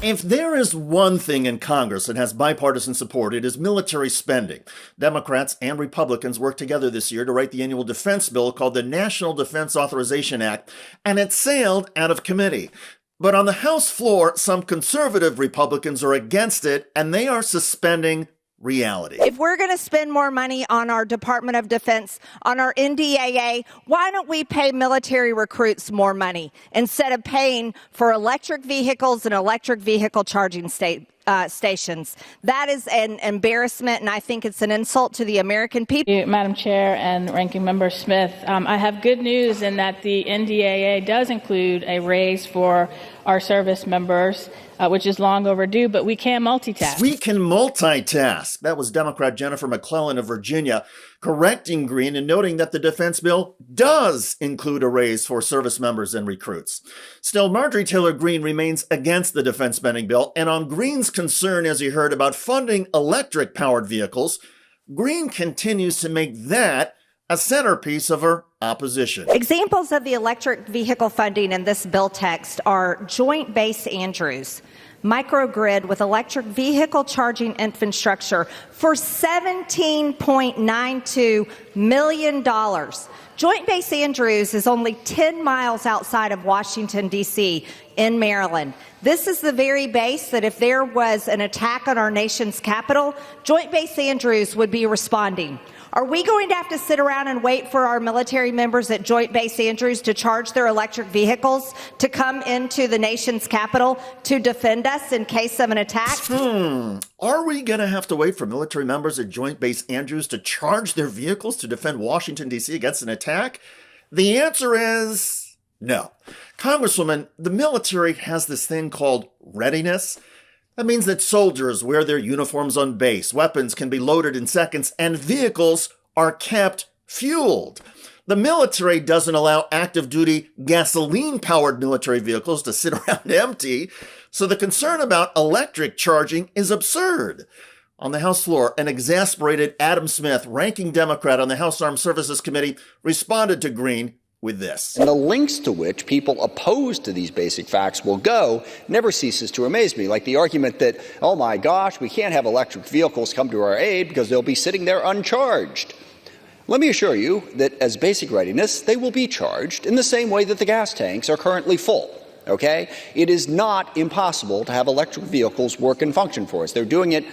If there is one thing in Congress that has bipartisan support, it is military spending. Democrats and Republicans worked together this year to write the annual defense bill called the National Defense Authorization Act, and it sailed out of committee. But on the House floor, some conservative Republicans are against it, and they are suspending reality. If we're going to spend more money on our Department of Defense, on our NDAA, why don't we pay military recruits more money instead of paying for electric vehicles and electric vehicle charging stations? That is an embarrassment, and I think it's an insult to the American people. Madam Chair and Ranking Member Smith, I have good news in that the NDAA does include a raise for our service members, which is long overdue, but we can multitask. We can multitask. That was Democrat Jennifer McClellan of Virginia correcting Greene and noting that the defense bill does include a raise for service members and recruits. Still, Marjorie Taylor Greene remains against the defense spending bill, and on Greene's concern, as you heard, about funding electric-powered vehicles, Greene continues to make that a centerpiece of her opposition. Examples of the electric vehicle funding in this bill text are Joint Base Andrews, microgrid with electric vehicle charging infrastructure for $17.92 million. Joint Base Andrews is only 10 miles outside of Washington, D.C., in Maryland. This is the very base that if there was an attack on our nation's capital, Joint Base Andrews would be responding. Are we going to have to sit around and wait for our military members at Joint Base Andrews to charge their electric vehicles to come into the nation's capital to defend us in case of an attack? Are we going to have to wait for military members at Joint Base Andrews to charge their vehicles to defend Washington, D.C. against an attack? The answer is no. Congresswoman, the military has this thing called readiness. That means that soldiers wear their uniforms on base, weapons can be loaded in seconds, and vehicles are kept fueled. The military doesn't allow active-duty, gasoline-powered military vehicles to sit around empty, so the concern about electric charging is absurd. On the House floor, an exasperated Adam Smith, ranking Democrat on the House Armed Services Committee, responded to Greene with this. And the links to which people opposed to these basic facts will go never ceases to amaze me, like the argument that, oh my gosh, we can't have electric vehicles come to our aid because they'll be sitting there uncharged. Let me assure you that as basic readiness, they will be charged in the same way that the gas tanks are currently full. Okay? It is not impossible to have electric vehicles work and function for us. They're doing it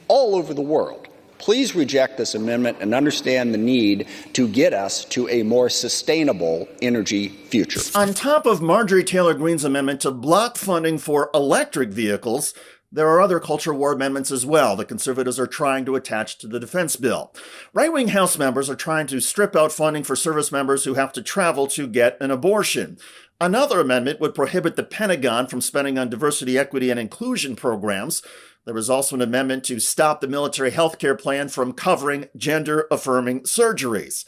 all over the world. Please reject this amendment and understand the need to get us to a more sustainable energy future. On top of Marjorie Taylor Greene's amendment to block funding for electric vehicles, there are other culture war amendments as well that conservatives are trying to attach to the defense bill. Right-wing House members are trying to strip out funding for service members who have to travel to get an abortion. Another amendment would prohibit the Pentagon from spending on diversity, equity, and inclusion programs. There was also an amendment to stop the military health care plan from covering gender-affirming surgeries.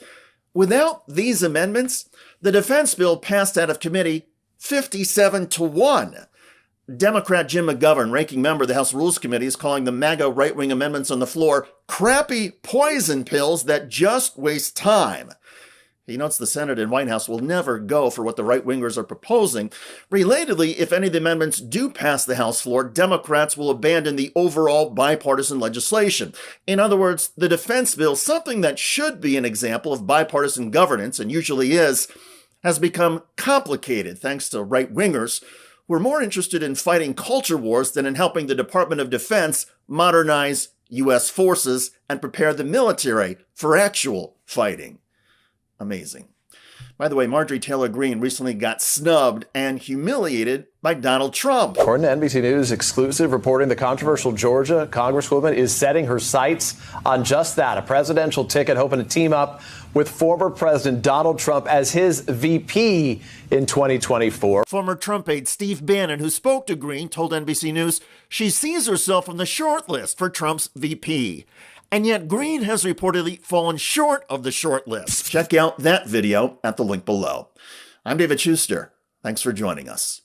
Without these amendments, the defense bill passed out of committee 57-1. Democrat Jim McGovern, ranking member of the House Rules Committee, is calling the MAGA right-wing amendments on the floor crappy poison pills that just waste time. He notes the Senate and White House will never go for what the right-wingers are proposing. Relatedly, if any of the amendments do pass the House floor, Democrats will abandon the overall bipartisan legislation. In other words, the defense bill, something that should be an example of bipartisan governance, and usually is, has become complicated thanks to right-wingers who are more interested in fighting culture wars than in helping the Department of Defense modernize U.S. forces and prepare the military for actual fighting. Amazing. By the way, Marjorie Taylor Greene recently got snubbed and humiliated by Donald Trump. According to NBC News exclusive reporting, the controversial Georgia Congresswoman is setting her sights on just that, a presidential ticket, hoping to team up with former President Donald Trump as his VP in 2024. Former Trump aide Steve Bannon, who spoke to Greene, told NBC News she sees herself on the short list for Trump's VP. And yet Greene has reportedly fallen short of the short list. Check out that video at the link below. I'm David Schuster. Thanks for joining us.